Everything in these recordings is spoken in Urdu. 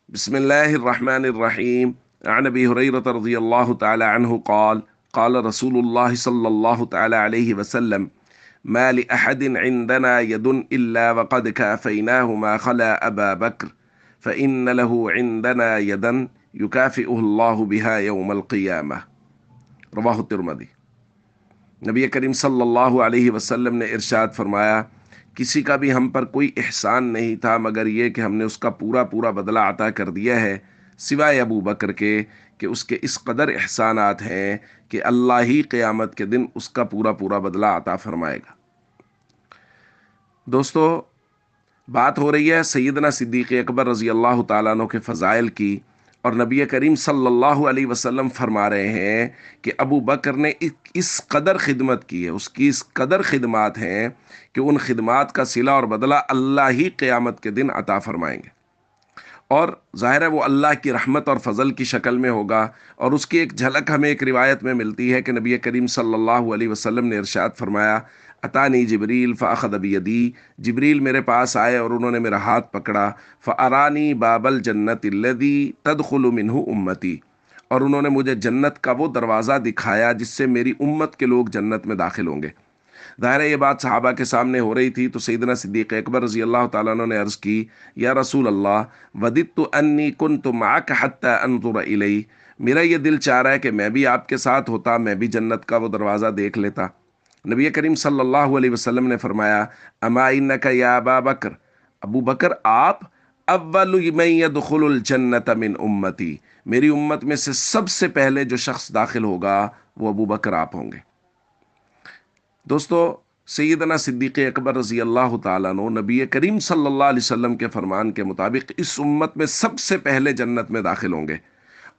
بسم الله الرحمن الرحيم. عن أبي هريرة رضي الله تعالى عنه قال قال رسول الله صلى الله تعالى عليه وسلم: ما لأحد عندنا يد إلا وقد كافيناه ما خلا أبا بكر، فإن له عندنا يدا يكافئه الله بها يوم القيامة. رواہ الترمذی۔ نبی کریم صلی اللہ علیہ وسلم نے ارشاد فرمایا، کسی کا بھی ہم پر کوئی احسان نہیں تھا مگر یہ کہ ہم نے اس کا پورا پورا بدلہ عطا کر دیا ہے، سوائے ابو بکر کے کہ اس کے اس قدر احسانات ہیں کہ اللہ ہی قیامت کے دن اس کا پورا پورا بدلہ عطا فرمائے گا۔ دوستو، بات ہو رہی ہے سیدنا صدیق اکبر رضی اللہ تعالیٰ عنہ کے فضائل کی، اور نبی کریم صلی اللہ علیہ وسلم فرما رہے ہیں کہ ابو بکر نے اس قدر خدمت کی ہے، اس کی اس قدر خدمات ہیں کہ ان خدمات کا صلہ اور بدلہ اللہ ہی قیامت کے دن عطا فرمائیں گے، اور ظاہر ہے وہ اللہ کی رحمت اور فضل کی شکل میں ہوگا۔ اور اس کی ایک جھلک ہمیں ایک روایت میں ملتی ہے کہ نبی کریم صلی اللہ علیہ وسلم نے ارشاد فرمایا: اتانی جبریل فاخذ بیدی، جبریل میرے پاس آئے اور انہوں نے میرا ہاتھ پکڑا، فارانی باب الجنت الذی تدخل منہ امتی، اور انہوں نے مجھے جنت کا وہ دروازہ دکھایا جس سے میری امت کے لوگ جنت میں داخل ہوں گے۔ ظاہر ہے یہ بات صحابہ کے سامنے ہو رہی تھی، تو سیدنا صدیق اکبر رضی اللہ تعالیٰ عنہ نے عرض کی: یا رسول اللہ، وددت انی کنت معک حتی انظر الی، میرا یہ دل چاہ رہا ہے کہ میں بھی آپ کے ساتھ ہوتا، میں بھی جنت کا وہ دروازہ دیکھ لیتا۔ نبی کریم صلی اللہ علیہ وسلم نے فرمایا: اما انک یا ابا بکر، ابو بکر آپ اول من يدخل الجنت من امتی، میری امت میں سے سب سے پہلے جو شخص داخل ہوگا وہ ابو بکر آپ ہوں گے۔ دوستو، سیدنا صدیق اکبر رضی اللہ تعالیٰ عنہ نبی کریم صلی اللہ علیہ وسلم کے فرمان کے مطابق اس امت میں سب سے پہلے جنت میں داخل ہوں گے،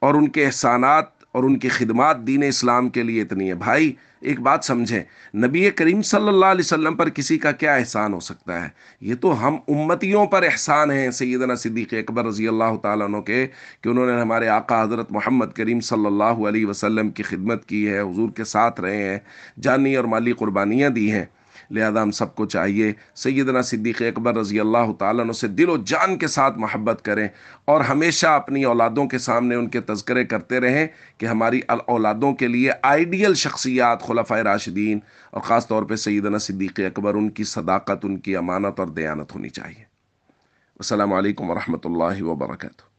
اور ان کے احسانات اور ان کی خدمات دین اسلام کے لیے اتنی ہے۔ بھائی ایک بات سمجھیں، نبی کریم صلی اللہ علیہ وسلم پر کسی کا کیا احسان ہو سکتا ہے؟ یہ تو ہم امتیوں پر احسان ہیں سیدنا صدیق اکبر رضی اللہ تعالیٰ عنہ کے، کہ انہوں نے ہمارے آقا حضرت محمد کریم صلی اللہ علیہ وسلم کی خدمت کی ہے، حضور کے ساتھ رہے ہیں، جانی اور مالی قربانیاں دی ہیں۔ لہذا ہم سب کو چاہیے سیدنا صدیق اکبر رضی اللہ تعالیٰ عنہ سے دل و جان کے ساتھ محبت کریں، اور ہمیشہ اپنی اولادوں کے سامنے ان کے تذکرے کرتے رہیں کہ ہماری اولادوں کے لیے آئیڈیل شخصیات خلفائے راشدین اور خاص طور پہ سیدنا صدیق اکبر، ان کی صداقت، ان کی امانت اور دیانت ہونی چاہیے۔ السلام علیکم ورحمۃ اللہ وبرکاتہ۔